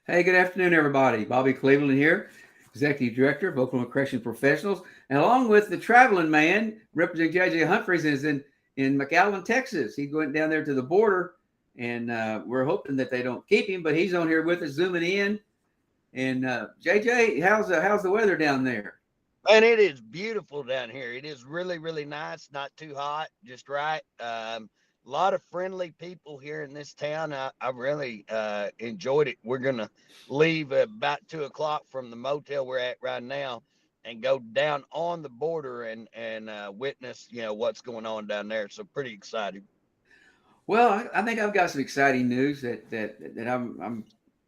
Hey, good afternoon, everybody. Bobby Cleveland here, Executive Director of Oklahoma Correctional Professionals, and along with the traveling man representing JJ Humphreys is in McAllen, Texas. He went down there to the border, and we're hoping that they don't keep him, but he's on here with us, zooming in. And JJ, how's the weather down there? And it is beautiful down here. It is really, really nice. Not too hot, just right. A lot of friendly people here in this town. I really enjoyed it. We're gonna leave about 2 o'clock from the motel we're at right now, and go down on the border and witness, what's going on down there. So pretty excited. Well, I think I've got some exciting news that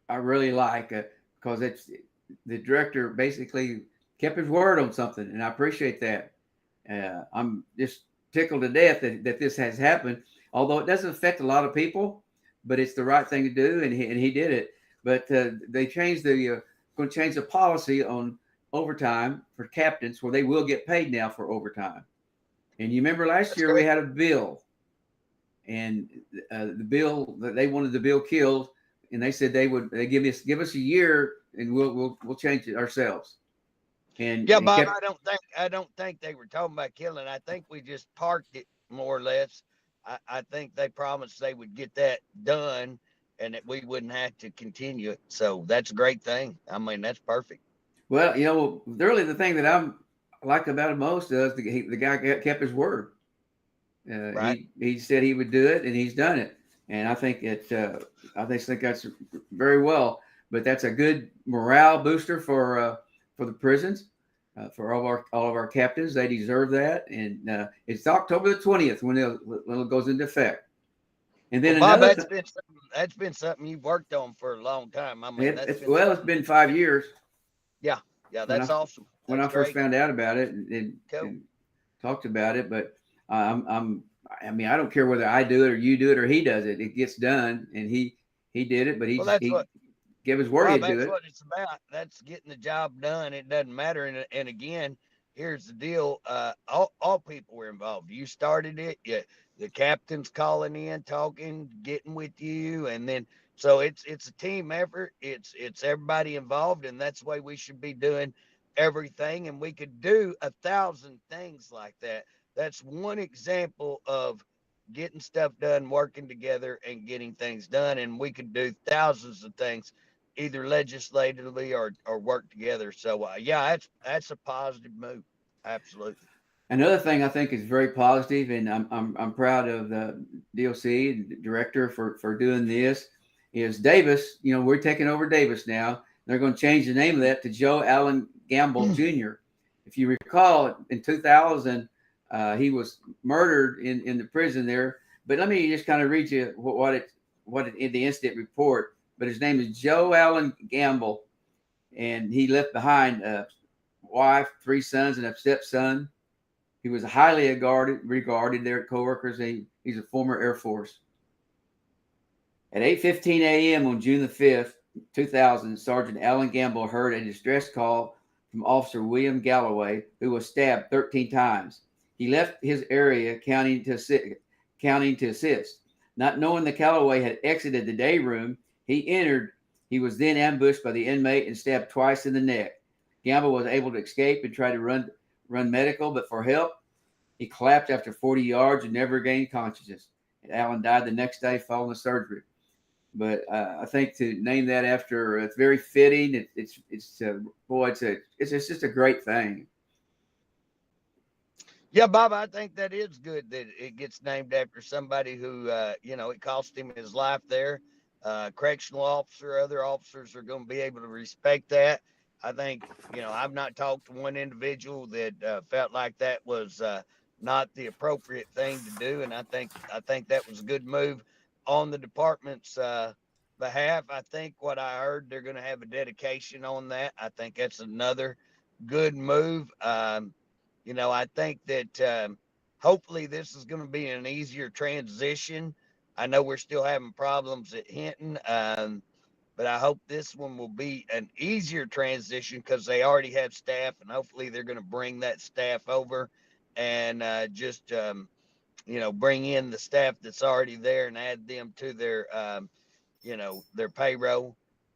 I really like because it's the director basically kept his word on something, and I appreciate that. I'm just tickled to death that this has happened, although it doesn't affect a lot of people, but it's the right thing to do, and he did it. But they changed going to change the policy on overtime for captains, where they will get paid now for overtime. And you remember last That's year we great. had a bill, and the bill that they wanted the bill killed, and they said they give us a year, and we'll change it ourselves. Yeah, And Bob. kept I don't think they were talking about killing. I think we just parked it more or less. I think they promised they would get that done, and that we wouldn't have to continue it. So that's a great thing. I mean, that's perfect. well, really the thing that I like about it most is the guy kept his word. Right. He said he would do it, and he's done it. And I think that's very well. But that's a good morale booster for the prisons, for all of our captains. They deserve that. And it's October the 20th when it goes into effect. And Well, then Bob, another that's thing. Something you've worked on for a long time. I mean, that's been Well, it's something. been 5 years Yeah, yeah, when that's I awesome. when I That's first great. found out about it, and Cool. talked about it. But I mean, I don't care whether I do it or you do it or he does it. It gets done, and he did it. But Well, that's he what gave his word Bob. he'd do That's it. what it's about. That's getting the job done. It doesn't matter. And again, here's the deal. All people were involved. You started it. Yeah, the captain's calling in, talking, getting with you, and then so it's a team effort. It's everybody involved, and that's the way we should be doing everything. And we could do 1,000 things like that. That's one example of getting stuff done, working together, and getting things done. And we could do thousands of things either legislatively or work together. So yeah, that's a positive move. Absolutely. Another thing I think is very positive, and I'm proud of the DOC and the director for doing this. Is Davis? We're taking over Davis now. They're going to change the name of that to Joe Allen Gamble Jr. If you recall, in 2000, he was murdered in the prison there. But let me just kind of read you what in the incident report. But his name is Joe Allen Gamble, and he left behind a wife, three sons, and a stepson. He was highly regarded there at coworkers. He's a former Air Force. At 8:15 a.m. on June the 5th, 2000, Sergeant Alan Gamble heard a distress call from Officer William Galloway, who was stabbed 13 times. He left his area counting to assist. Not knowing that Galloway had exited the day room, he entered. He was then ambushed by the inmate and stabbed twice in the neck. Gamble was able to escape and try to run medical, but for help, he collapsed after 40 yards and never gained consciousness. And Allen died the next day following the surgery. But I think to name that after, it's very fitting. It's boy, it's just a great thing. Yeah, Bob, I think that is good that it gets named after somebody who, it cost him his life there. Correctional officer, other officers are going to be able to respect that. I think, I've not talked to one individual that felt like that was not the appropriate thing to do, and I think that was a good move on the department's behalf. I think what I heard, they're going to have a dedication on that. I think that's another good move. I think that hopefully this is going to be an easier transition. I know we're still having problems at Hinton, but I hope this one will be an easier transition because they already have staff, and hopefully they're going to bring that staff over and just bring in the staff that's already there and add them to their their payroll.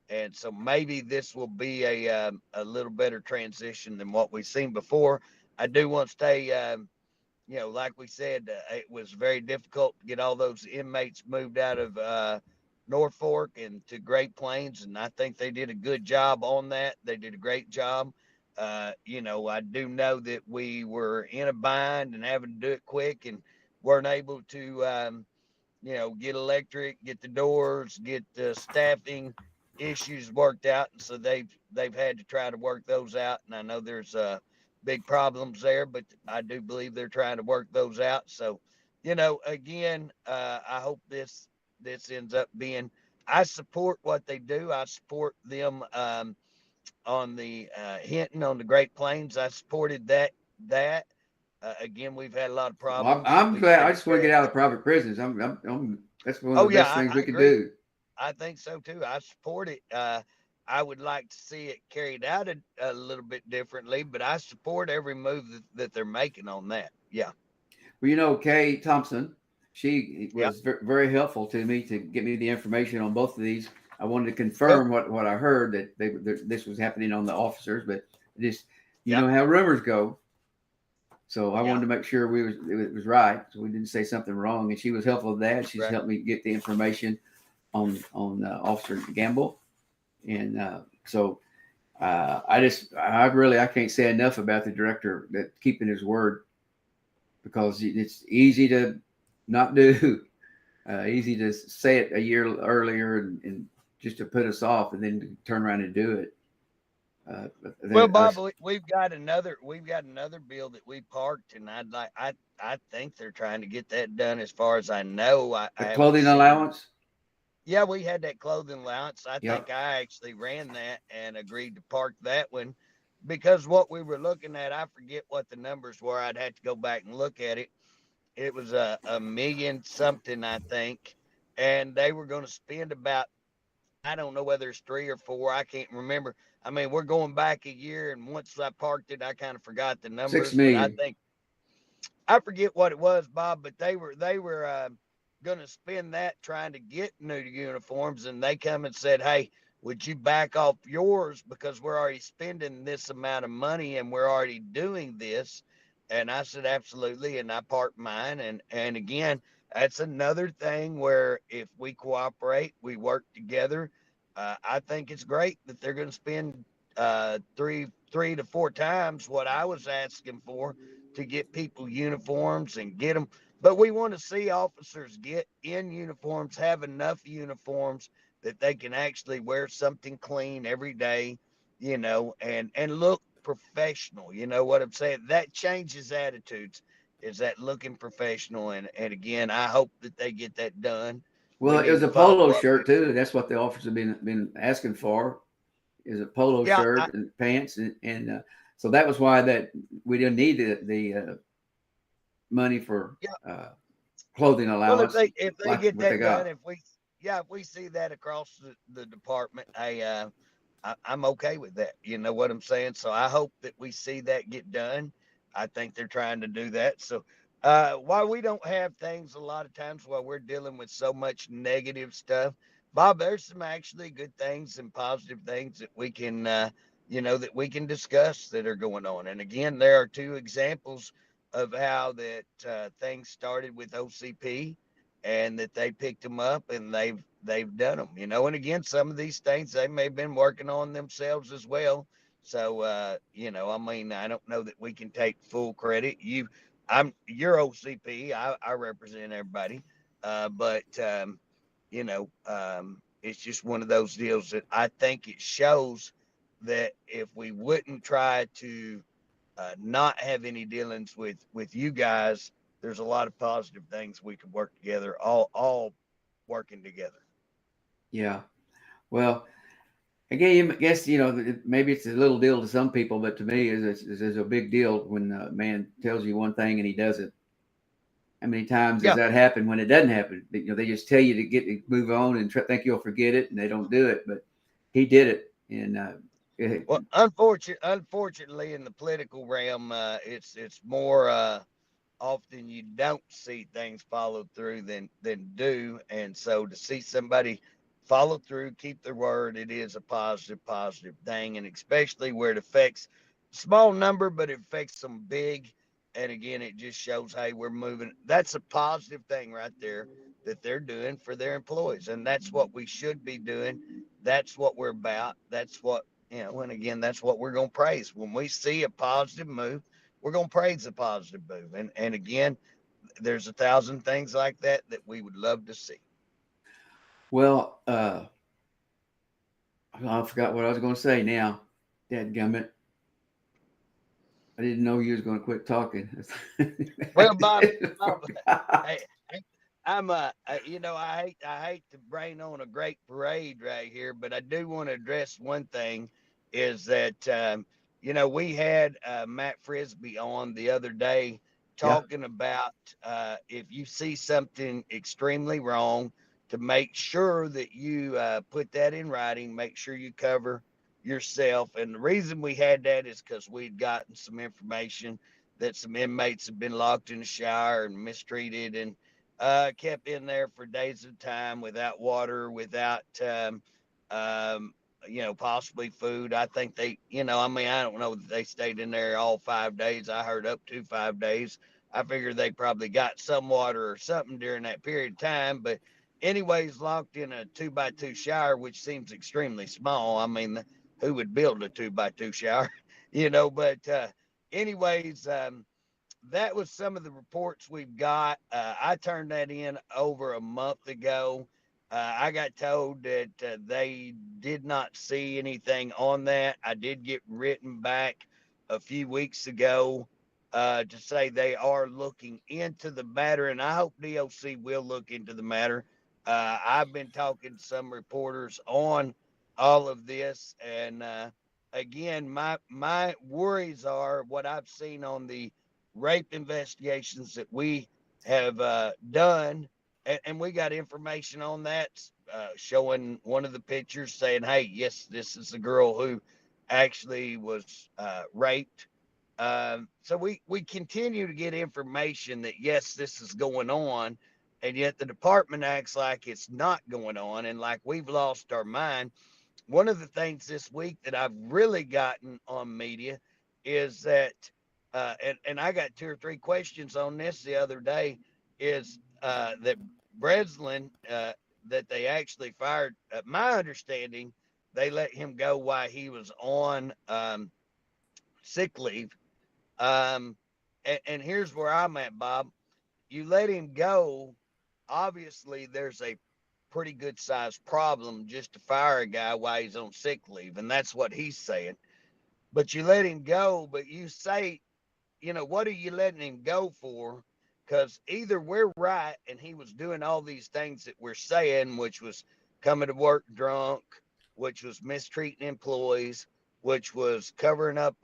And so maybe this will be a little better transition than what we've seen before. I do want to stay, like we said, it was very difficult to get all those inmates moved out of Norfolk and to Great Plains, and I think they did a good job on that. They did a great job. I do know that we were in a bind and having to do it quick and weren't able to, get electric, get the doors, get the staffing issues worked out, and so they've had to try to work those out. And I know there's big problems there, but I do believe they're trying to work those out. So, again, I hope this ends up being. I support what they do. I support them on the Hinton on the Great Plains. I supported that. Again, we've had a lot of Well, problems that I'm we've glad. had I to just want to get correct. out of private prisons. That's one of Oh the yeah, best things I we could agree. do. I think so too. I support it. I would like to see it carried out a little bit differently, but I support every move that they're making on that. Yeah. Well, Kay Thompson, she Yeah. was very helpful to me to get me the information on both of these. I wanted to Well, confirm what I heard that this was happening on the officers, but just you yeah. know how rumors go. So I wanted Yeah. to make sure it was right, so we didn't say something wrong. And she was helpful with that. She's Right. helped me get the information on Officer Gamble, and I can't say enough about the director that keeping his word, because it's easy to not do, easy to say it a year earlier and just to put us off, and then to turn around and do it. Well, Bob, we've got another bill that we parked, and I think they're trying to get that done. As far as I know, I the haven't clothing seen. allowance. Yeah, we had that clothing allowance. I think Yep. I actually ran that and agreed to park that one because what we were looking at, I forget what the numbers were. I'd have to go back and look at it. It was a million something, I think, and they were going to spend about, I don't know whether it's 3 or 4. I can't remember. I mean, we're going back a year, and once I parked it, I kind of forgot the six numbers. But I million. think I forget what it was, Bob. But they were going to spend that trying to get new uniforms, and they come and said, "Hey, would you back off yours because we're already spending this amount of money and we're already doing this?" And I said, "Absolutely," and I parked mine. And again, that's another thing where if we cooperate, we work together. I think it's great that they're going to spend three to four times what I was asking for to get people uniforms and get them. But we want to see officers get in uniforms, have enough uniforms that they can actually wear something clean every day, and look professional. You know what I'm saying? That changes attitudes. Is that looking professional? And again, I hope that they get that done. We Well, it need was to a follow polo up shirt with. too. That's what the officers have been asking for, is a polo Yeah, shirt and pants, and so that was why that we didn't need the money for yeah. clothing Well, if allowance they like get what they that done, got. if we see that across the department, I'm okay with that. You know what I'm saying? So I hope that we see that get done. I think they're trying to do that. So while we don't have things a lot of times while we're dealing with so much negative stuff, Bob, there's some actually good things and positive things that we can, that we can discuss that are going on. And again, there are two examples of how that things started with OCP and that they picked them up and they've done them, and again, some of these things they may have been working on themselves as well. So I mean, I don't know that we can take full credit. You're OCP. I represent everybody. But it's just one of those deals that I think it shows that if we wouldn't try to not have any dealings with you guys, there's a lot of positive things we could work together, all working together. Yeah. Well, again, I guess maybe it's a little deal to some people, but to me, is a big deal when a man tells you one thing and he does it. How many times does Yeah. that happen when it doesn't happen? They just tell you to move on and think you'll forget it, and they don't do it. But he did it, and Well, unfortunately, in the political realm, it's more often you don't see things followed through than do, and so to see somebody follow through, keep their word. It is a positive thing, and especially where it affects small number, but it affects them big. And again, it just shows, hey, we're moving. That's a positive thing right there that they're doing for their employees, and that's what we should be doing. That's what we're about. That's what, and again, that's what we're going to praise when we see a positive move. We're going to praise the positive move, and again, there's 1,000 things like that that we would love to see. Well, I forgot what I was going to say now. Dadgummit. I didn't know you was going to quit talking. Well, Bob, hey, I'm I hate to bring on a great parade right here, but I do want to address one thing, is that we had Matt Frisbee on the other day Yeah. talking about if you see something extremely wrong, to make sure that you put that in writing, make sure you cover yourself. And the reason we had that is because we'd gotten some information that some inmates have been locked in the shower and mistreated, and kept in there for days at a time without water, without, um, possibly food. I think I don't know that they stayed in there all 5 days. I heard up to 5 days. I figured they probably got some water or something during that period of time. But, anyways, locked in a 2x2 shower, which seems extremely small. I mean, who would build a 2x2 shower? But, anyways, that was some of the reports we've got. I turned that in over a month ago. I got told that they did not see anything on that. I did get written back a few weeks ago to say they are looking into the matter, and I hope DOC will look into the matter. I've been talking to some reporters on all of this, and again, my worries are what I've seen on the rape investigations that we have done, and we got information on that, showing one of the pictures saying, hey, yes, this is the girl who actually was raped. So we continue to get information that, yes, this is going on, and yet the department acts like it's not going on, and like we've lost our mind. One of the things this week that I've really gotten on media is that, and I got 2 or 3 questions on this the other day, is that Breslin, that they actually fired. My understanding, they let him go while he was on sick leave. Um, and here's where I'm at, Bob. You let him go. Obviously, there's a pretty good sized problem just to fire a guy while he's on sick leave. And that's what he's saying. But you let him go, but you say, what are you letting him go for? Because either we're right and he was doing all these things that we're saying, which was coming to work drunk, which was mistreating employees, which was covering up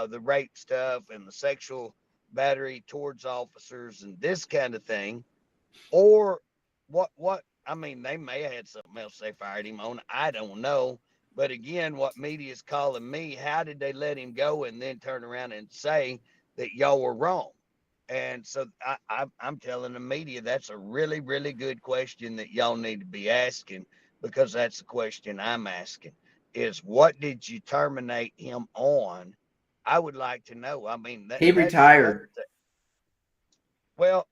the rape stuff and the sexual battery towards officers and this kind of thing. Or what I mean, they may have had something else they fired him on. I don't know. But again, what media is calling me, how did they let him go and then turn around and say that y'all were wrong? And so I'm telling the media that's a really, really good question that y'all need to be asking, because that's the question I'm asking, is what did you terminate him on? I would like to know. I mean, He that's the other retired. thing. Well,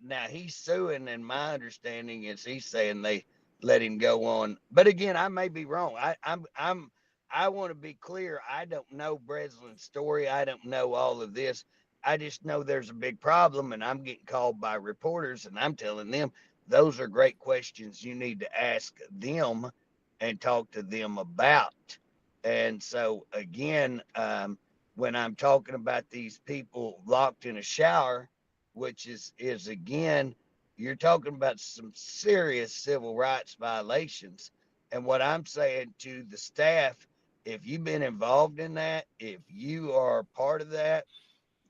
now he's suing, and my understanding is he's saying they let him go on. But again, I may be wrong. I want to be clear. I don't know Breslin's story. I don't know all of this. I just know there's a big problem, and I'm getting called by reporters, and I'm telling them those are great questions you need to ask them and talk to them about. And so again, when I'm talking about these people locked in a shower, which is again, you're talking about some serious civil rights violations. And what I'm saying to the staff, if you've been involved in that, if you are part of that,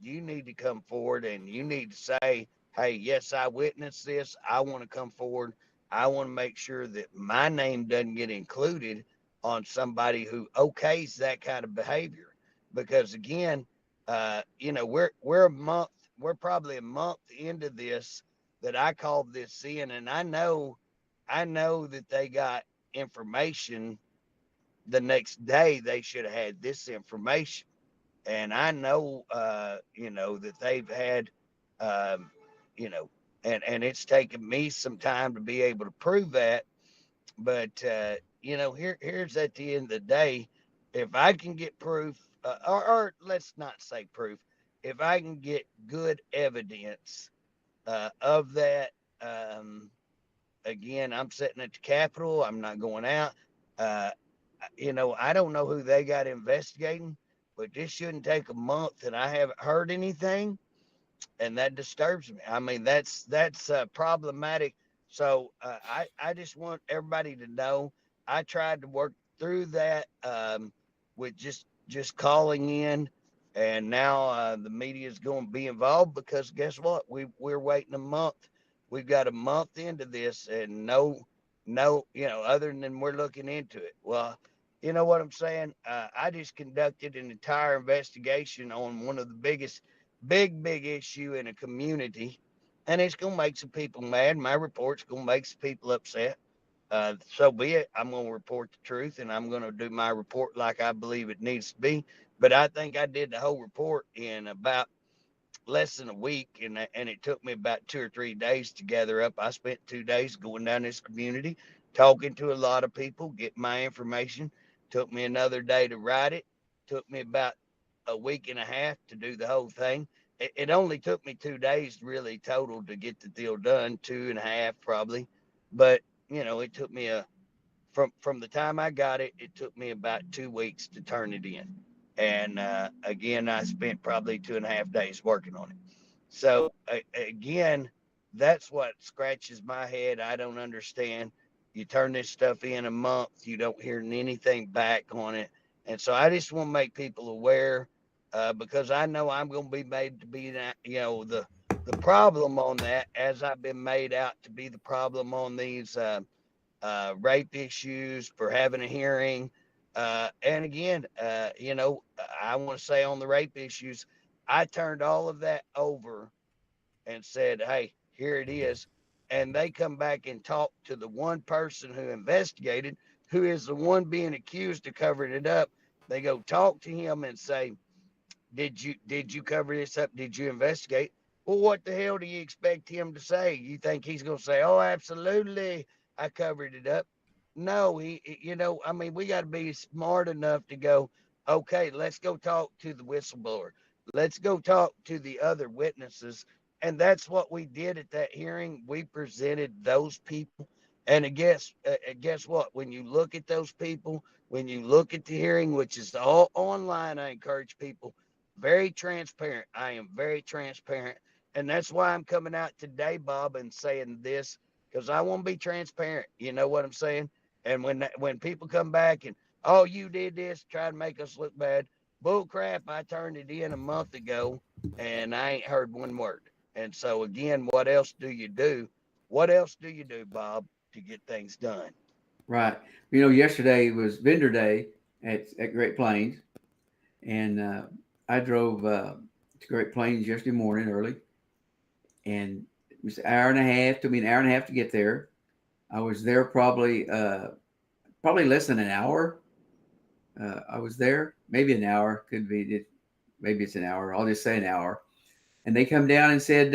you need to come forward and you need to say, hey, yes, I witnessed this. I want to come forward. I want to make sure that my name doesn't get included on somebody who okays that kind of behavior. Because again, we're probably a month into this that I called this in, and I know I know that they got information the next day. They should have had this information. And I know, that they've had, um, you know, and it's taken me some time to be able to prove that. But, here's at the end of the day, if I can get proof, or let's not say proof, if I can get good evidence of that, um, again, I'm sitting at the Capitol. I'm not going out. Uh, I don't know who they got investigating, but this shouldn't take a month and I haven't heard anything, and that disturbs me. I mean, that's problematic. So I just want everybody to know I tried to work through that with just calling in, and now the media is going to be involved because guess what? We're waiting a month. We've got a month into this, and no, other than we're looking into it. Well, you know what I'm saying? I just conducted an entire investigation on one of the big issue in a community, and it's gonna make some people mad. My report's gonna make some people upset. So be it. I'm gonna report the truth, and I'm gonna do my report like I believe it needs to be. But I think I did the whole report in about less than a week, and it took me about 2 or 3 days to gather up. I spent 2 days going down this community, talking to a lot of people, getting my information. Took me another day to write it. Took me about a week and a half to do the whole thing. It only took me 2 days really total to get the deal done, two and a half probably. But it took me from the time I got it, it took me about 2 weeks to turn it in. And again, I spent probably 2.5 days working on it. So again, that's what scratches my head. I don't understand. You turn this stuff in a month, you don't hear anything back on it, and so I just want to make people aware because I know I'm going to be made to be that the problem on that, as I've been made out to be the problem on these rape issues for having a hearing. And again, I want to say on the rape issues, I turned all of that over and said, hey, here it is. And they come back and talk to the one person who investigated, who is the one being accused of covering it up. They go talk to him and say, did you cover this up? Did you investigate? Well, what the hell do you expect him to say? You think he's going to say, oh, absolutely, I covered it up? No, I mean, we got to be smart enough to go, okay, let's go talk to the whistleblower. Let's go talk to the other witnesses. And that's what we did at that hearing. We presented those people. And guess what? When you look at those people, when you look at the hearing, which is all online, I encourage people very transparent. I am very transparent. And that's why I'm coming out today, Bob, and saying this because I want to be transparent. You know what I'm saying? And when people come back and, oh, you did this, try to make us look bad. Bull crap, I turned it in a month ago and I ain't heard one word. And so, again, what else do you do? What else do you do, Bob, to get things done? Right. Yesterday was vendor day at Great Plains, and I drove to Great Plains yesterday morning early, and it was an hour and a half. Took me an hour and a half to get there. I was there probably less than an hour. I was there maybe an hour. Could be maybe it's an hour. I'll just say an hour. And they come down and said,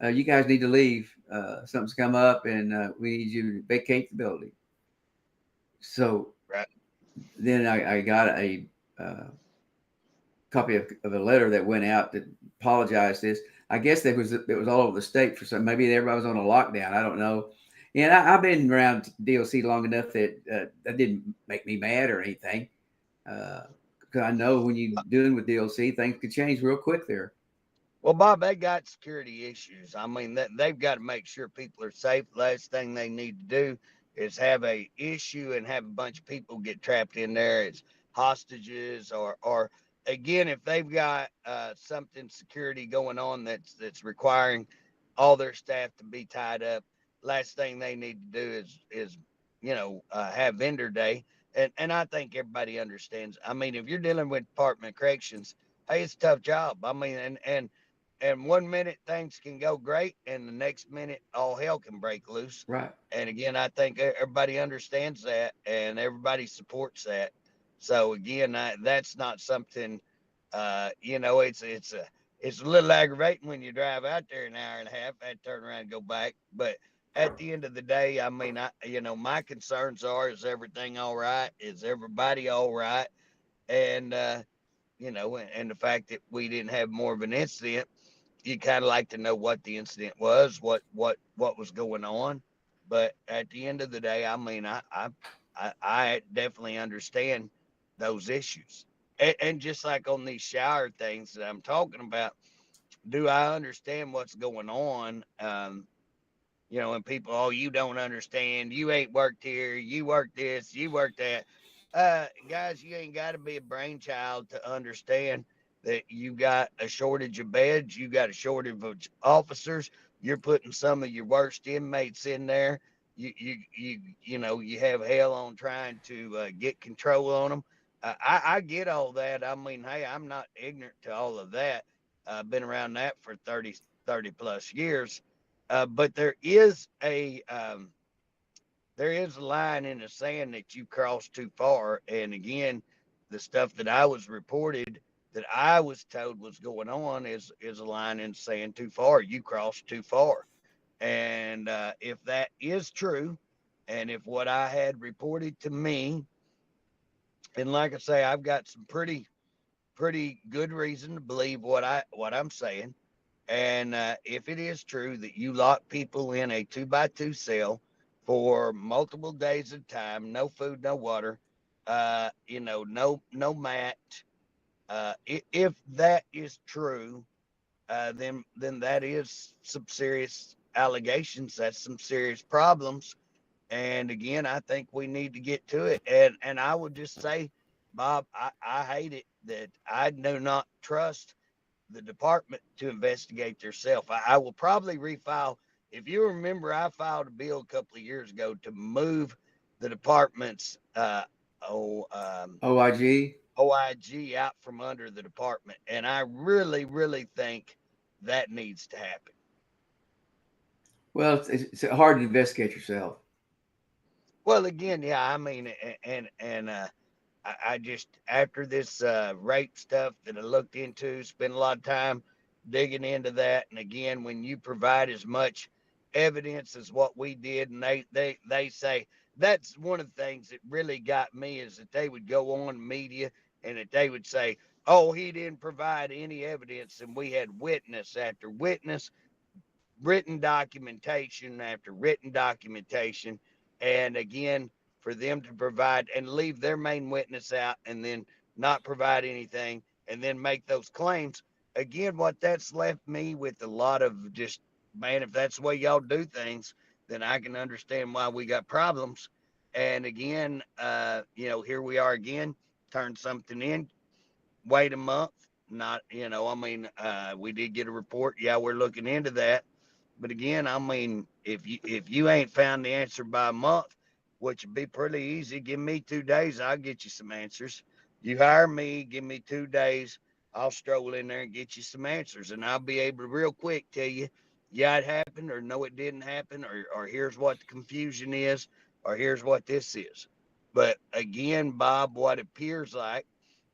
"You guys need to leave. Something's come up, and we need you to vacate the building." So Right. then I got a copy of a letter that went out that apologized this. I guess it was all over the state for some. Maybe everybody was on a lockdown. I don't know. And I've been around DLC long enough that that didn't make me mad or anything. Because I know when you're dealing with DLC, things could change real quick there. Well, Bob, they got security issues. I mean, they've got to make sure people are safe. Last thing they need to do is have a issue and have a bunch of people get trapped in there as hostages, or again, if they've got something security going on that's requiring all their staff to be tied up. Last thing they need to do is have vendor day. And I think everybody understands. I mean, if you're dealing with Department of Corrections, hey, it's a tough job. I mean, and and 1 minute things can go great, and the next minute all hell can break loose. Right. And again, I think everybody understands that, and everybody supports that. So again, that's not something. It's a little aggravating when you drive out there an hour and a half, and turn around and go back. But at the end of the day, I mean, my concerns are: is everything all right? Is everybody all right? And and the fact that we didn't have more of an incident, you kind of like to know what the incident was, what was going on. But at the end of the day, I mean, I definitely understand those issues. And just like on these shower things that I'm talking about, do I understand what's going on? And people, oh, you don't understand. You ain't worked here. You work this. You work that. Guys, you ain't got to be a brainchild to understand that you got a shortage of beds. You got a shortage of officers. You're putting some of your worst inmates in there. You have hell on trying to get control on them. I get all that. I mean, hey, I'm not ignorant to all of that. I've been around that for 30 plus years. But there is a line in the sand that you cross too far. And again, the stuff that I was reported that I was told was going on is a line in the sand too far. You crossed too far. And if that is true, and if what I had reported to me, and like I say, I've got some pretty good reason to believe what I'm saying. And if it is true that you lock people in a 2x2 cell for multiple days at a time, no food, no water, no mat, if that is true, then that is some serious allegations. That's some serious problems. And again, I think we need to get to it. And I would just say, Bob, I hate it that I do not trust the department to investigate themselves. I will probably refile. If you remember, I filed a bill a couple of years ago to move the department's OIG. OIG out from under the department, and I really, really think that needs to happen. Well, it's hard to investigate yourself. Well, again, yeah, I mean, I just after this rape stuff that I looked into, spent a lot of time digging into that. And again, when you provide as much evidence as what we did, and they say that's one of the things that really got me is that they would go on media and that they would say, "Oh, he didn't provide any evidence," and we had witness after witness, written documentation after written documentation, and again for them to provide and leave their main witness out and then not provide anything and then make those claims again, what that's left me with a lot of just, man, if that's the way y'all do things, then I can understand why we got problems. And again, here we are again, turn something in, wait a month, not, we did get a report, yeah, we're looking into that. But again, I mean, if you ain't found the answer by a month, which would be pretty easy, give me 2 days, I'll get you some answers. You hire me, give me 2 days, I'll stroll in there and get you some answers, and I'll be able to real quick tell you, yeah, it happened, or no, it didn't happen, or here's what the confusion is, or here's what this is. But again, Bob, what appears like,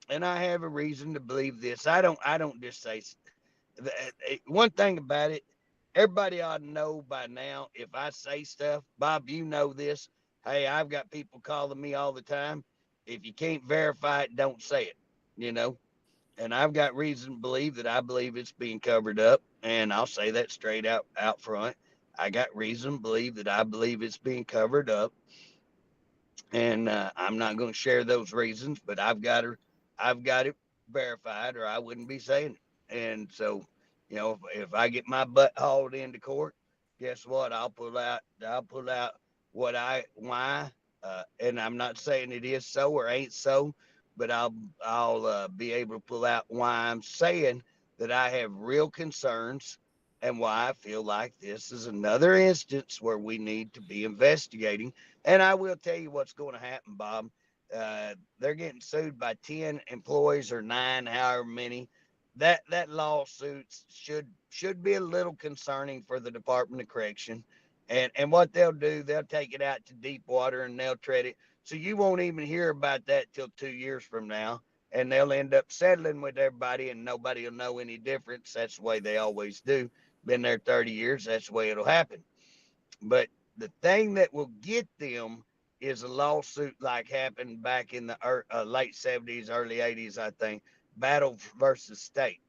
and I have a reason to believe this. I don't just say one thing about it, everybody ought to know by now. If I say stuff, Bob, you know this. Hey, I've got people calling me all the time. If you can't verify it, don't say it. You know, and I've got reason to believe that I believe it's being covered up, and I'll say that straight out front. I got reason to believe that I believe it's being covered up, and I'm not going to share those reasons, but I've got it verified, or I wouldn't be saying it. And so, if I get my butt hauled into court, guess what? I'll pull out why, and I'm not saying it is so or ain't so, but I'll be able to pull out why I'm saying that I have real concerns and why I feel like this is another instance where we need to be investigating. And I will tell you what's going to happen, Bob. They're getting sued by 10 employees or 9, however many. that lawsuits should be a little concerning for the Department of Correction. And what they'll do, they'll take it out to deep water and they'll tread it. So you won't even hear about that till 2 years from now. And they'll end up settling with everybody and nobody will know any difference. That's the way they always do. Been there 30 years. That's the way it'll happen. But the thing that will get them is a lawsuit like happened back in the late 70s, early 80s, I think, battle versus state.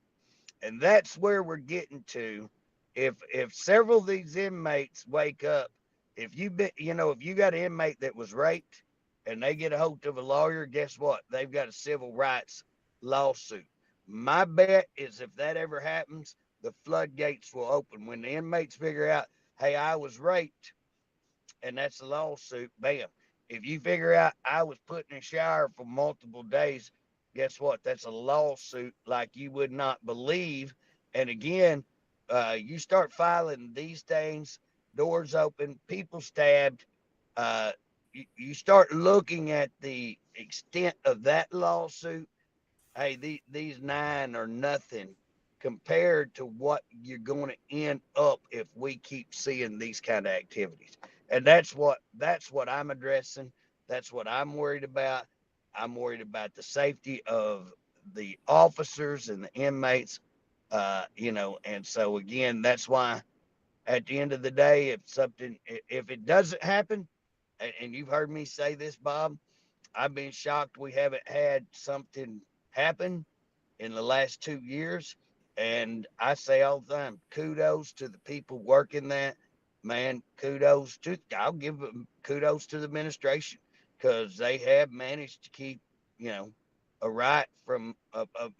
And that's where we're getting to. If several of these inmates wake up, if you been, if you got an inmate that was raped and they get a hold of a lawyer, guess what? They've got a civil rights lawsuit. My bet is if that ever happens, the floodgates will open. When the inmates figure out, hey, I was raped, and that's a lawsuit, bam. If you figure out I was put in a shower for multiple days, guess what? That's a lawsuit like you would not believe. And again, you start filing these things, doors open, people stabbed. You start looking at the extent of that lawsuit. Hey, these 9 are nothing compared to what you're going to end up if we keep seeing these kind of activities. And that's what I'm addressing. That's what I'm worried about. I'm worried about the safety of the officers and the inmates. And so again, that's why at the end of the day, if it doesn't happen, and you've heard me say this, Bob, I've been shocked we haven't had something happen in the last 2 years. And I say all the time, kudos to the people working that. Man, I'll give them kudos to the administration because they have managed to keep, a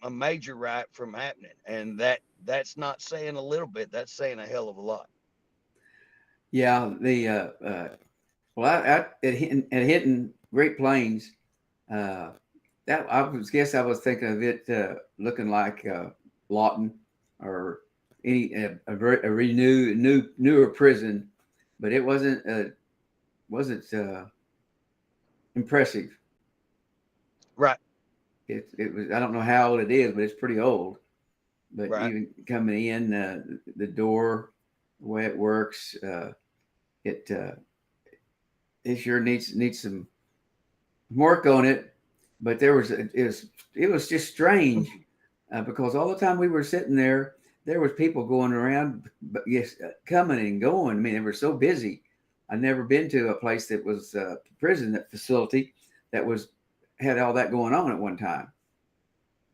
major riot from happening. And that's not saying a little bit, that's saying a hell of a lot. Yeah, well, at hitting Great Plains, that I was thinking of it looking like Lawton or a newer prison, but it wasn't impressive. Right. It was, I don't know how old it is, but it's pretty old. But Right. even coming in the door, the way it works, it it sure needs some work on it. But it was just strange because all the time we were sitting there was people going around, but yes, coming and going. I mean, they were so busy. I've never been to a place that was a prison facility that had all that going on at one time.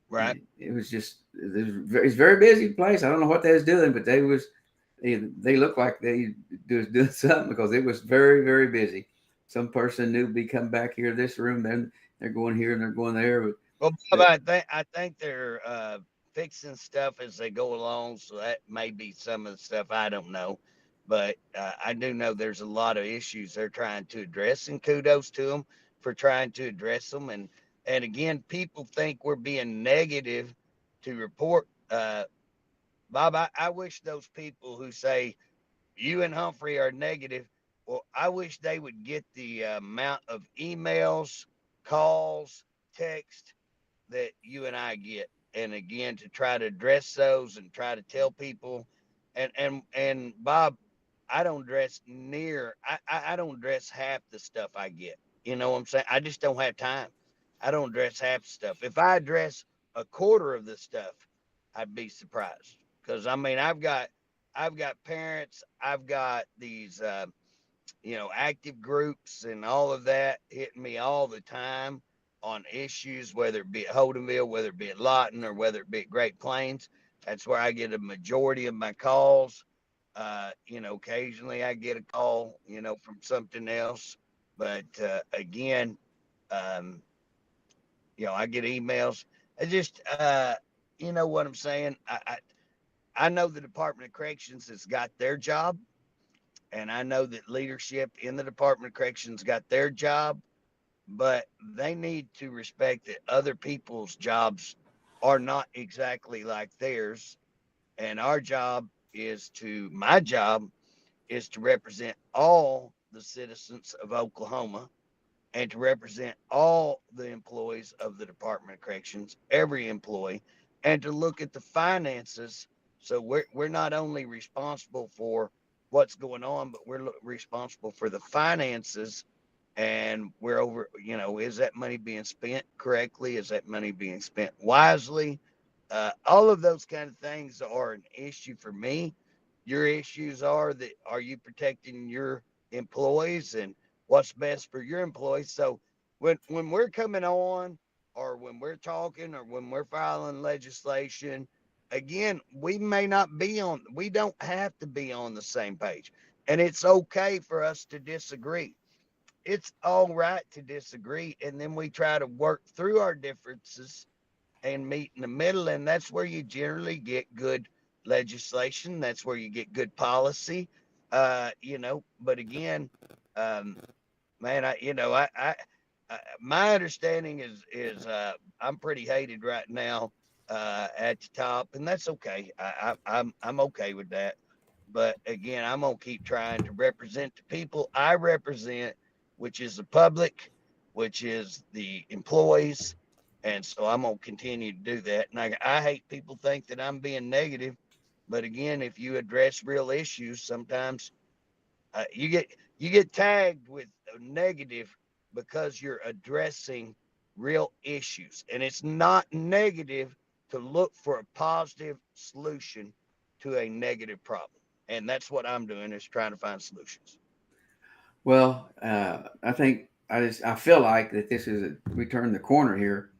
Right. And it was it's a very busy place. I don't know what they was doing, but they looked like they was doing something because it was very, very busy. Some person knew be come back here to this room, then they're going here and they're going there. Well, Bob, But I think they're fixing stuff as they go along, so that may be some of the stuff I don't know, but I do know there's a lot of issues they're trying to address, and kudos to them for trying to address them. And again, people think we're being negative to report. Bob, I wish those people who say you and Humphrey are negative. Well, I wish they would get the amount of emails, calls, text that you and I get. And again, to try to address those and try to tell people. And Bob, I don't address half the stuff I get. You know what I'm saying? I just don't have time. I don't address half the stuff. If I address a quarter of the stuff, I'd be surprised. Because I mean, I've got parents, I've got these active groups and all of that hitting me all the time on issues, whether it be at Holdenville, whether it be at Lawton, or whether it be at Great Plains. That's where I get a majority of my calls. Occasionally I get a call, from something else. But again, um, I get emails. I just, you know what I'm saying? I know the Department of Corrections has got their job, and I know that leadership in the Department of Corrections got their job, but they need to respect that other people's jobs are not exactly like theirs. And my job is to represent all the citizens of Oklahoma and to represent all the employees of the Department of Corrections, every employee. and to look at the finances. So we're not only responsible for what's going on, but we're responsible for the finances. And we're over, is that money being spent correctly? Is that money being spent wisely? All of those kind of things are an issue for me. Your issues are that, are you protecting your employees and what's best for your employees? So when we're coming on, or when we're talking, or when we're filing legislation, again, we don't have to be on the same page. And it's okay for us to disagree. It's all right to disagree. And then we try to work through our differences and meet in the middle. And that's where you generally get good legislation. That's where you get good policy. But again, um, man, my understanding is I'm pretty hated right now at the top, and that's okay. I'm okay with that. But again, I'm gonna keep trying to represent the people I represent, which is the public, which is the employees, and so I'm gonna continue to do that. And I hate people think that I'm being negative, but again, if you address real issues, sometimes you get tagged with a negative because you're addressing real issues, and it's not negative to look for a positive solution to a negative problem. And that's what I'm doing, is trying to find solutions. Well, I think I feel like that we turned the corner here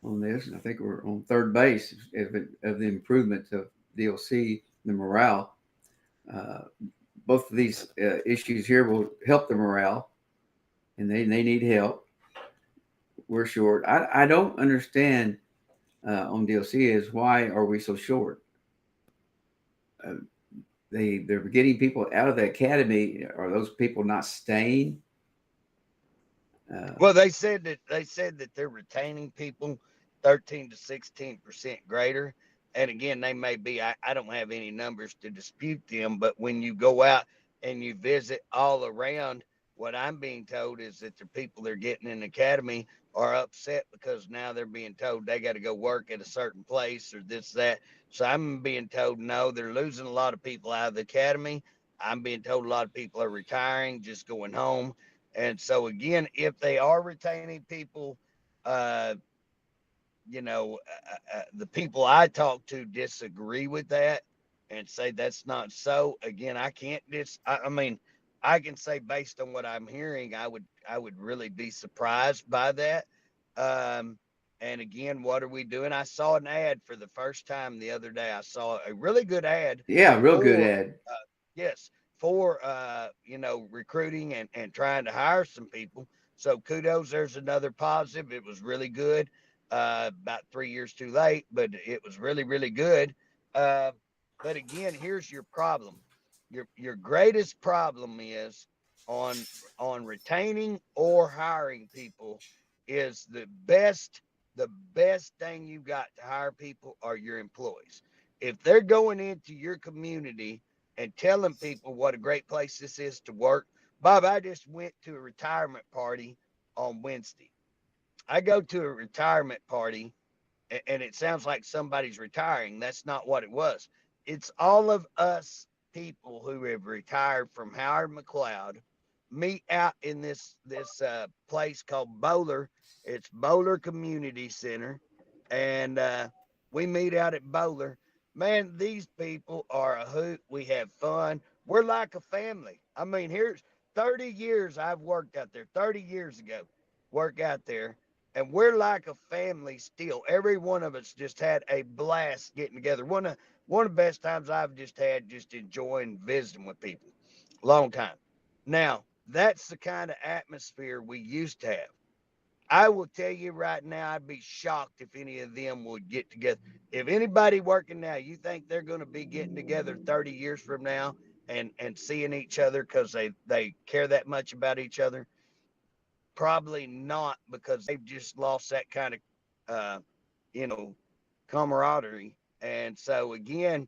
on this. I think we're on third base of the improvements of DLC, the morale. Uh, Both of these issues here will help the morale, and they need help. We're short. I don't understand on DLC is, why are we so short? Uh, they're getting people out of the academy. Are those people not staying? Uh, Well, they said that they're retaining people 13 to 16% greater. And again, they may be, I don't have any numbers to dispute them, but when you go out and you visit all around, what I'm being told is that the people they're getting in the academy are upset because now they're being told they got to go work at a certain place or this, that. So I'm being told no, they're losing a lot of people out of the academy. I'm being told a lot of people are retiring, just going home. And so again, if they are retaining people, uh, the people I talk to disagree with that and say that's not so. Again, I can't I mean, I can say based on what I'm hearing, I would really be surprised by that. Um, and again, what are we doing? I saw an ad for the first time the other day. I saw a really good ad yeah, real good for ad. yes, for recruiting and trying to hire some people. So kudos, there's another positive. It was really good. About 3 years too late, but it was really, really good. Uh, but again, here's your problem. Your greatest problem is on on retaining or hiring people is the best thing you got to hire people are your employees. If they're going into your community and telling people what a great place this is to work. Bob, I just went to a retirement party on Wednesday. I go to a retirement party and it sounds like somebody's retiring. That's not what it was. It's all of us people who have retired from Howard McLeod meet out in this place called Bowler. It's Bowler Community Center, and we meet out at Bowler. Man, these people are a hoot. We have fun. We're like a family. I mean, here's 30 years I've worked out there. 30 years ago, work out there, and we're like a family still. Every one of us just had a blast getting together. One of the best times I've just had, just enjoying visiting with people. Long time. Now, that's the kind of atmosphere we used to have. I will tell you right now, I'd be shocked if any of them would get together. If anybody working now, you think they're going to be getting together 30 years from now and seeing each other because they care that much about each other? Probably not, because they've just lost that kind of, uh, you know, camaraderie. And so, again,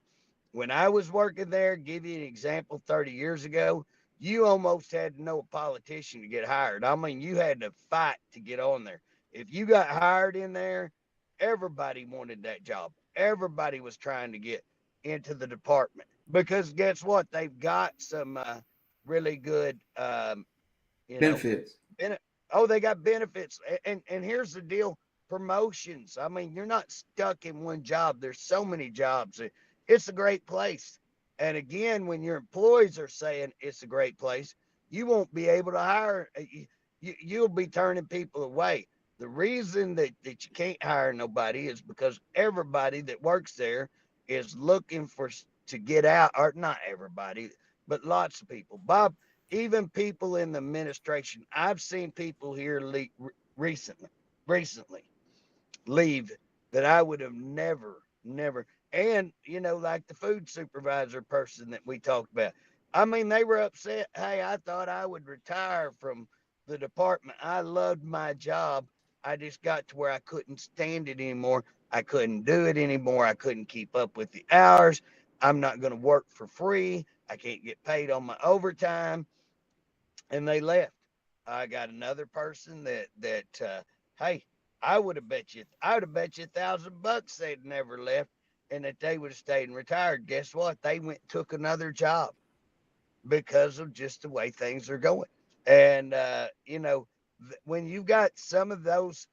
when I was working there, give you an example, 30 years ago, you almost had to know a politician to get hired. I mean, you had to fight to get on there. If you got hired in there, everybody wanted that job. everybody was trying to get into the department because guess what? They've got some really good, you know, Benefits. they got benefits. And here's the deal: promotions. I mean, you're not stuck in one job. There's so many jobs. It's a great place. And again, when your employees are saying it's a great place, you won't be able to hire. You'll be turning people away. The reason that you can't hire nobody is because everybody that works there is looking for to get out, or not everybody, but lots of people. Bob, even people in the administration, I've seen people here recently, recently leave that I would have never. And, like the food supervisor person that we talked about. I mean, they were upset. Hey, I thought I would retire from the department. I loved my job. I just got to where I couldn't stand it anymore. I couldn't do it anymore. I couldn't keep up with the hours. I'm not going to work for free. I can't get paid on my overtime. And they left. I got another person that hey, I would have bet you $1,000 they'd never left and that they would have stayed and retired. Guess what? They went and took another job because of just the way things are going. And when you've got some of those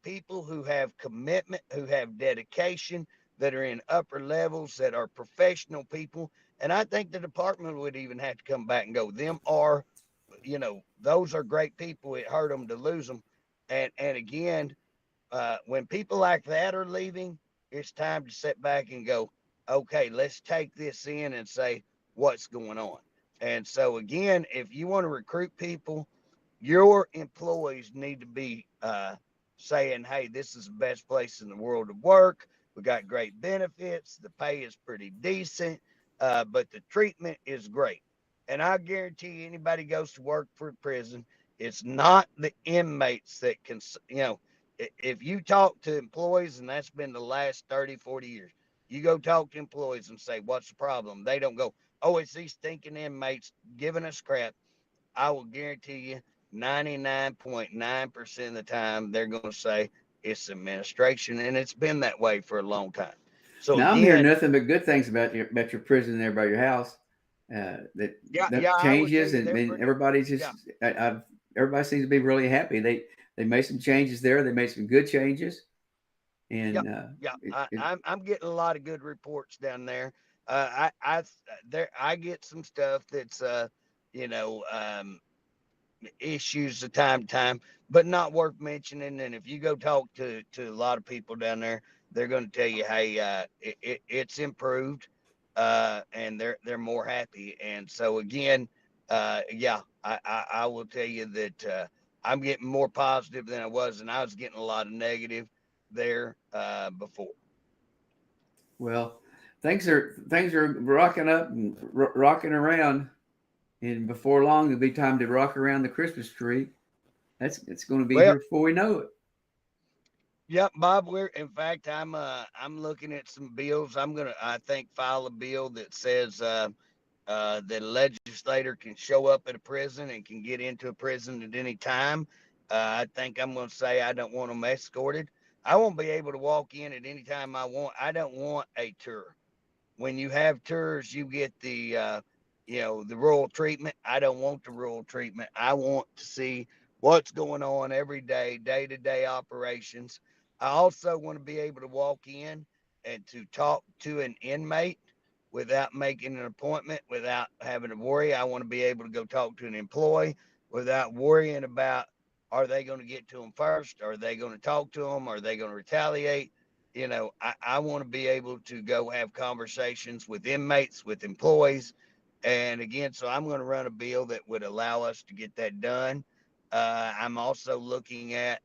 people who have commitment, who have dedication, that are in upper levels, that are professional people, and I think the department would even have to come back and go, those are great people. It hurt them to lose them. And again, when people like that are leaving, it's time to sit back and go, okay, let's take this in and say what's going on. And so again, if you want to recruit people, your employees need to be saying, hey, this is the best place in the world to work. We got great benefits. The pay is pretty decent, but the treatment is great. And I guarantee you, anybody goes to work for a prison, it's not the inmates that can, if you talk to employees, and that's been the last 30, 40 years, you go talk to employees and say, what's the problem? They don't go, oh, it's these stinking inmates giving us crap. I will guarantee you 99.9% of the time, they're going to say it's administration. And it's been that way for a long time. So Now I'm hearing again, nothing but good things about your prison there by your house. That I would tell changes, you and, they're and pretty, everybody's yeah. just everybody seems to be really happy. They made some changes there. They made some good changes, Yeah, and yeah. it, I, it, I'm I'm getting a lot of good reports down there. I get some stuff that's you know um, issues of time to time, but not worth mentioning. And if you go talk to a lot of people down there, they're going to tell you, hey, it's improved, and they're more happy. And so again, yeah, I will tell you that I'm getting more positive than I was, and I was getting a lot of negative there before. well, things are rocking up and rocking around, and before long it'll be time to rock around the Christmas tree. It's going to be Well, here before we know it. yep, Bob. I'm looking at some bills. I think file a bill that says that a legislator can show up at a prison and can get into a prison at any time. I think I'm going to say I don't want them escorted. I won't be able to walk in at any time I want. I don't want a tour. When you have tours, you get the rural treatment. I don't want the rural treatment. I want to see what's going on every day, day to day operations. I also want to be able to walk in and to talk to an inmate without making an appointment, without having to worry. I want to be able to go talk to an employee without worrying about, are they going to get to them first? Are they going to talk to them? Are they going to retaliate? I want to be able to go have conversations with inmates, with employees. And again, so I'm going to run a bill that would allow us to get that done. I'm also looking at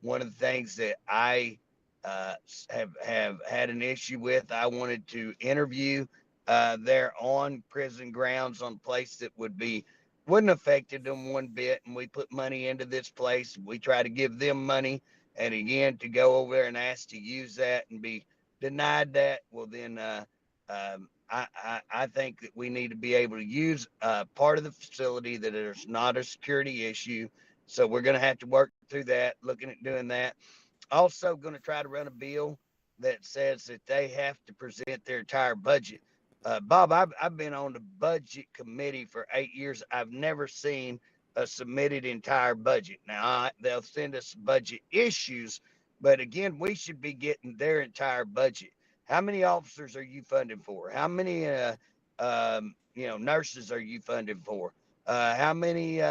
one of the things that I have had an issue with. I wanted to interview there on prison grounds on a place that wouldn't affected them one bit. And we put money into this place. We try to give them money. And again, to go over there and ask to use that and be denied that, well, then I think that we need to be able to use part of the facility that there's not a security issue. So we're going to have to work through that, looking at doing that. Also, going to try to run a bill that says that they have to present their entire budget. Bob, I've been on the budget committee for 8 years. I've never seen a submitted entire budget. Now, they'll send us budget issues, but again, we should be getting their entire budget. How many officers are you funding for? How many, nurses are you funding for? How many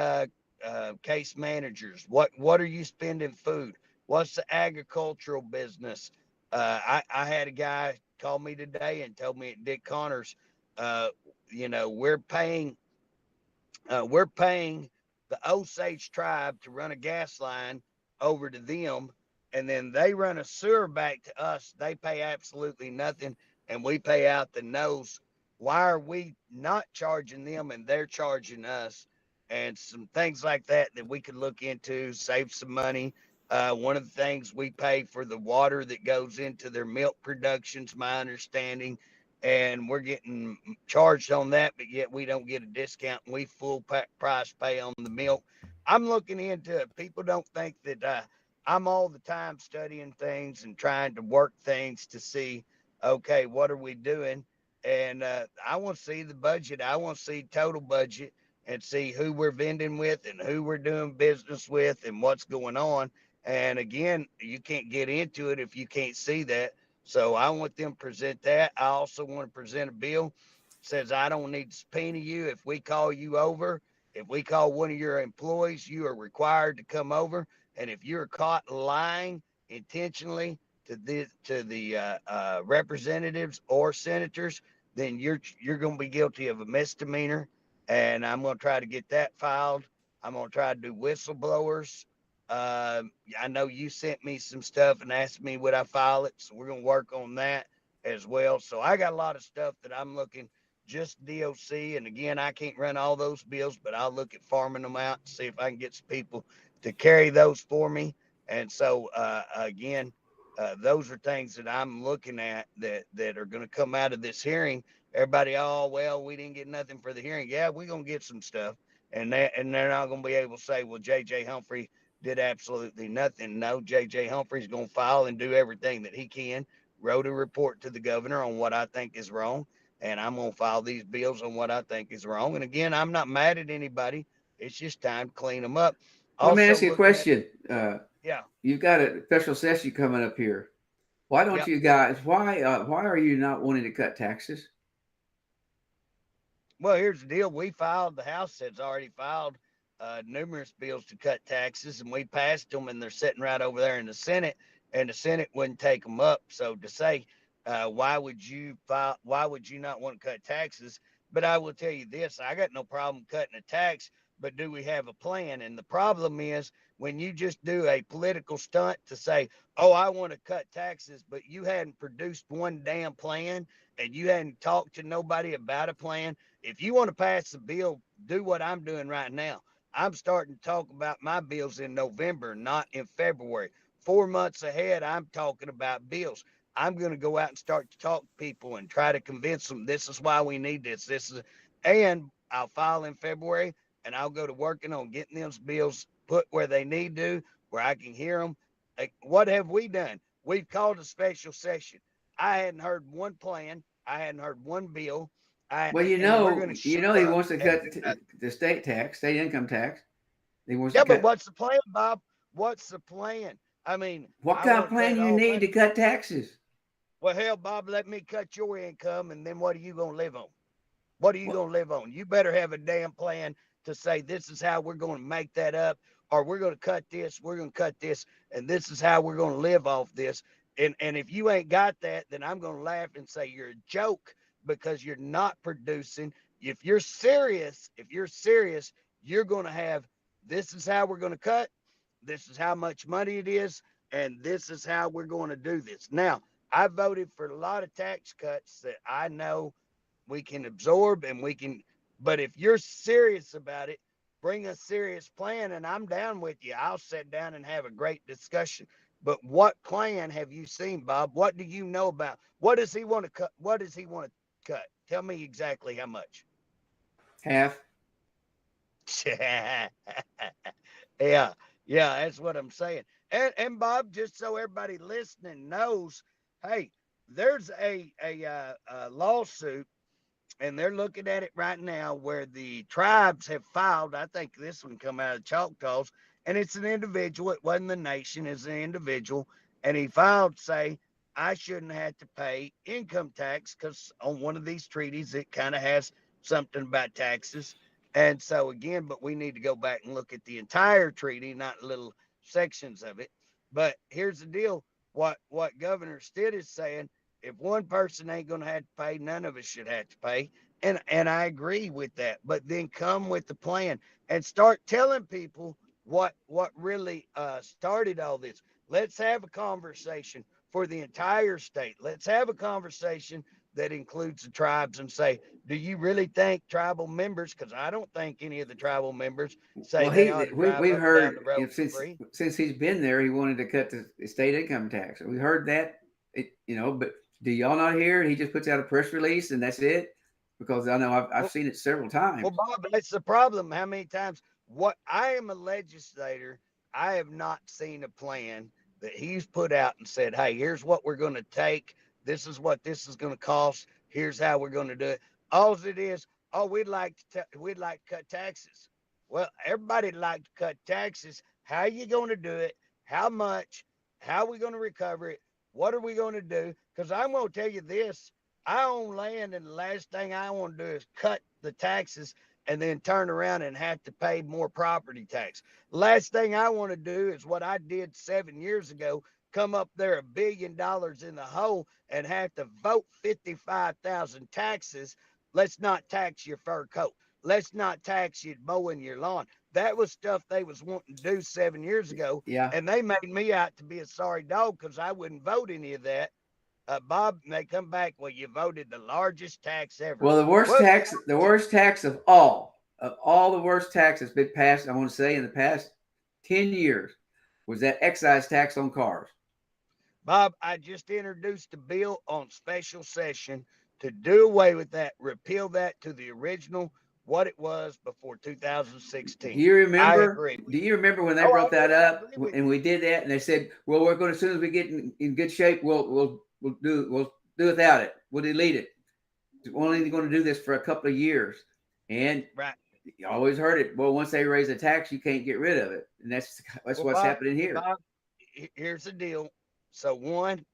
case managers? What are you spending food? What's the agricultural business? I had a guy call me today and told me at Dick Connors, uh, we're paying the Osage tribe to run a gas line over to them, and then they run a sewer back to us. They pay absolutely nothing, and we pay out the nose. Why are we not charging them and they're charging us? And some things like that we could look into, save some money. One of the things we pay for the water that goes into their milk productions, my understanding, and we're getting charged on that, but yet we don't get a discount. And we full price pay on the milk. I'm looking into it. People don't think that I'm all the time studying things and trying to work things to see, okay, what are we doing? And I want to see the budget. I want to see total budget and see who we're vending with and who we're doing business with and what's going on. And again, you can't get into it if you can't see that. So I want them to present that. I also want to present a bill says I don't need to subpoena you. If we call you over, if we call one of your employees, you are required to come over. And if you're caught lying intentionally to the representatives or senators, then you're going to be guilty of a misdemeanor. And I'm going to try to get that filed. I'm going to try to do whistleblowers. Uh, I know you sent me some stuff and asked me would I file it, so we're gonna work on that as well. So I got a lot of stuff that I'm looking just DOC, and again, I can't run all those bills, but I'll look at farming them out and see if I can get some people to carry those for me. And so again, those are things that I'm looking at that are going to come out of this hearing. Everybody, oh well, we didn't get nothing for the hearing. Yeah, we're gonna get some stuff, and they're not gonna be able to say, well, J.J. Humphrey did absolutely nothing. No, J.J. Humphrey's going to file and do everything that he can. Wrote a report to the governor on what I think is wrong, and I'm going to file these bills on what I think is wrong. And again, I'm not mad at anybody. It's just time to clean them up. Let me Also, ask you a looking at, question. yeah, You've got a special session coming up here. Why don't yep. you guys? Why are you not wanting to cut taxes? Well, here's the deal. The House has already filed numerous bills to cut taxes, and we passed them, and they're sitting right over there in the Senate, and the Senate wouldn't take them up. So to say, why would you file? Why would you not want to cut taxes? But I will tell you this: I got no problem cutting a tax, but do we have a plan? And the problem is when you just do a political stunt to say, "Oh, I want to cut taxes," but you hadn't produced one damn plan, and you hadn't talked to nobody about a plan. If you want to pass the bill, do what I'm doing right now. I'm starting to talk about my bills in November, not in February. 4 months ahead, I'm talking about bills. I'm going to go out and start to talk to people and try to convince them this is why we need this. And I'll file in February and I'll go to working on getting those bills put where they need to, where I can hear them. Like, what have we done? We've called a special session. I hadn't heard one plan. I hadn't heard one bill. Well, And we're going to he show up wants to and cut the state income tax. He wants to yeah, but cut. what's the plan, Bob? What's the plan? I mean, What I kind of want to cut plan it you all. need to cut taxes? Well, hell, Bob, let me cut your income, and then what are you going to live on? What are you What? going to live on? You better have a damn plan to say this is how we're going to make that up, or we're going to cut this, we're going to cut this, and this is how we're going to live off this. And if you ain't got that, then I'm going to laugh and say you're a joke because you're not producing. If you're serious, you're going to have this is how we're going to cut, this is how much money it is, and this is how we're going to do this. Now, I voted for a lot of tax cuts that I know we can absorb and we can, but if you're serious about it, bring a serious plan and I'm down with you. I'll sit down and have a great discussion. But what plan have you seen, Bob? What do you know about? What does he want to cut? What does he want to cut? Tell me exactly how much. Half. Yeah, yeah, that's what I'm saying. And Bob, just so everybody listening knows, Hey, there's a lawsuit, and they're looking at it right now where the tribes have filed. I think this one come out of Choctaws, and it's an individual. It wasn't the nation, it's an individual, and he filed say I shouldn't have to pay income tax because on one of these treaties it kind of has something about taxes. And so again, but we need to go back and look at the entire treaty, not little sections of it. But here's the deal: what Governor Stitt is saying, if one person ain't going to have to pay, none of us should have to pay. And I agree with that. But then come with the plan and start telling people what really started all this. Let's have a conversation for the entire state. Let's have a conversation that includes the tribes and say, do you really think tribal members? Because I don't think any of the tribal members say Well, they ought to drive we've up and down heard, the you road know, free. since he's been there, he wanted to cut the state income tax. We heard that, but do y'all not hear? He just puts out a press release and that's it. Because I know I've Well, seen it several Well, times. Bob, that's the problem. How many times? What I am a legislator, I have not seen a plan that he's put out and said, "Hey, here's what we're going to take. This is what this is going to cost. Here's how we're going to do it." All it is, oh, we'd like to cut taxes. Well, everybody like to cut taxes. How are you going to do it? How much? How are we going to recover it? What are we going to do? Because I'm going to tell you this: I own land, and the last thing I want to do is cut the taxes and then turn around and have to pay more property tax. Last thing I want to do is what I did 7 years ago: come up there $1 billion in the hole and have to vote 55,000 taxes. Let's not tax your fur coat. Let's not tax you mowing your lawn. That was stuff they was wanting to do 7 years ago, Yeah. and they made me out to be a sorry dog because I wouldn't vote any of that. Bob, and they come back, well, you voted the largest tax ever. Well, Well, the worst tax of all the worst tax that's been passed, I want to say in the past 10 years, was that excise tax on cars. Bob, I just introduced a bill on special session to do away with that, repeal that to the original, what it was before Do 2016. you I remember? agree with Do you. you remember when they Oh, brought that I up agree with and you. we did that and they said, "Well, we're going to, as soon as we get in good shape, we'll do without it. We'll delete it. We're only going to do this for a couple of years." And Right. you always heard it. Well, once they raise a tax, you can't get rid of it, and that's Well, what's happening here. Bob, here's the deal. So, one,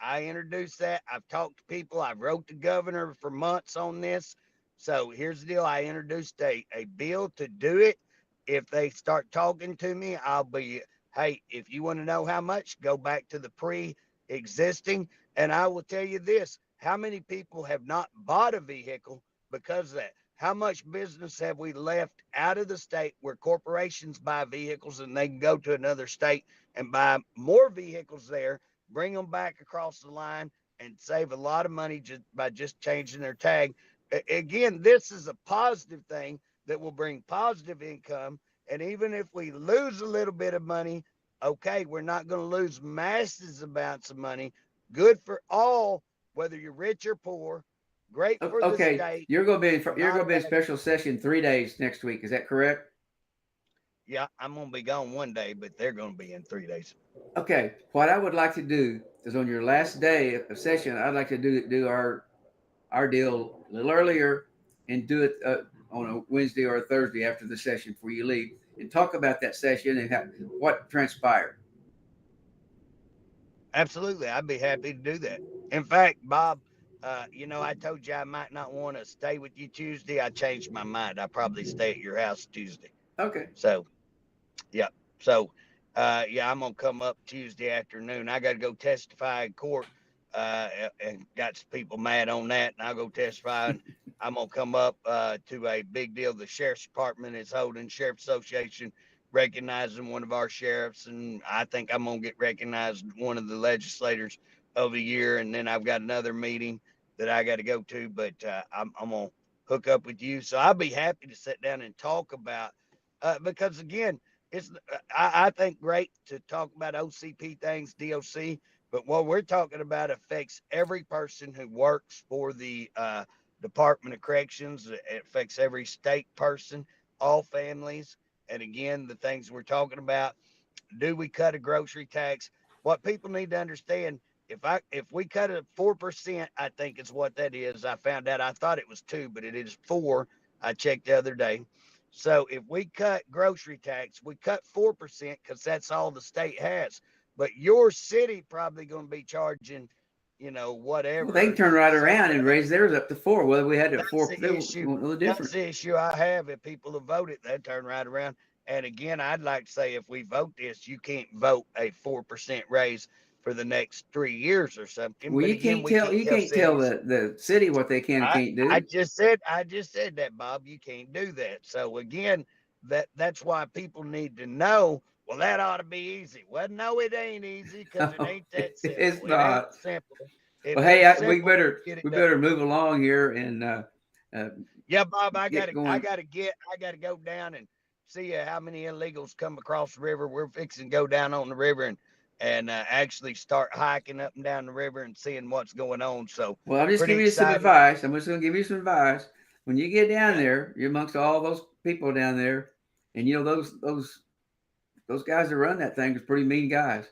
I introduced that. I've talked to people. I wrote the governor for months on this. So here's the deal. I introduced a bill to do it. If they start talking to me, I'll be, hey, if you want to know how much, go back to the pre-existing. And I will tell you this: how many people have not bought a vehicle because of that? How much business have we left out of the state where corporations buy vehicles and they can go to another state and buy more vehicles there, bring them back across the line, and save a lot of money just by just changing their tag? Again, this is a positive thing that will bring positive income. And even if we lose a little bit of money, okay, we're not going to lose massive amounts of money. Good for all, whether you're rich or poor. Great for the Okay, state. you're Not going a to be in bad special deal. session 3 days next week. Is that correct? Yeah, I'm going to be gone one day, but they're going to be in 3 days. Okay. What I would like to do is on your last day of session, I'd like to do our deal a little earlier and do it on a Wednesday or a Thursday after the session before you leave and talk about that session and what transpired. Absolutely. I'd be happy to do that. In fact, Bob, I told you I might not want to stay with you Tuesday. I changed my mind. I probably stay at your house Tuesday. Okay. So, yeah. So, yeah, I'm going to come up Tuesday afternoon. I got to go testify in court, and got some people mad on that. And I'll go testify. And I'm going to come up to a big deal the sheriff's department is holding, Sheriff Association, recognizing one of our sheriffs. And I think I'm going to get recognized one of the legislators of the year. And then I've got another meeting that I got to go to, but I'm going to hook up with you. So I'll be happy to sit down and talk about, because again, I think great to talk about OCP things, DOC, but what we're talking about affects every person who works for the Department of Corrections. It affects every state person, all families. And again, the things we're talking about: do we cut a grocery tax? What people need to understand if we cut it 4%, I think is what that is. I found out, I thought it was 2, but it is 4. I checked the other day. So if we cut grocery tax, we cut 4% because that's all the state has. But your city probably going to be charging, Well, they can whatever. turn right So around and raise theirs up to 4. Whether we had it at 4, that's they the won't issue. know the That's difference. the issue I have. If people have voted, they turn right around. And again, I'd like to say, if we vote this, you can't vote a 4% raise for the next 3 years or something. Well, But you again, can't we tell can't tell cities. the city what they can and I, can't I do. just said that, Bob. You can't do that. So again, that's why people need to know. Well, that ought to be easy. Well, no, it ain't easy because it ain't that It's simple. It ain't not. simple. If Well, it hey, was we simple, better get it we done. better move along here and Yeah, Bob, I get gotta going. go down and see how many illegals come across the river. We're fixing to go down on the river and actually start hiking up and down the river and seeing what's going on. So Well, I'm just pretty giving you some excited. advice. I'm just going to give you some advice. When you get down Yeah, there, you're amongst all those people down there, and those guys that run that thing is pretty mean guys.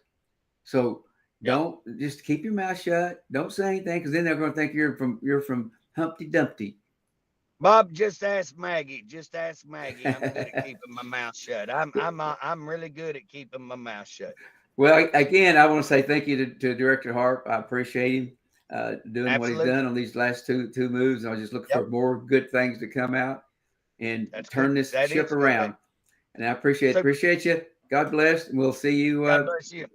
So yeah. don't just keep your mouth shut. Don't say anything because then they're going to think you're from Humpty Dumpty. Bob, just ask Maggie. Just ask Maggie. I'm good at keeping my mouth shut. I'm really good at keeping my mouth shut. Well, again, I want to say thank you to Director Harp. I appreciate him doing what he's done Absolutely. on these last two moves. I was just looking Yep. for more good things to come out and That's turn good. this That ship is good. around. And I appreciate Super. you. God bless. And we'll see you. God bless you.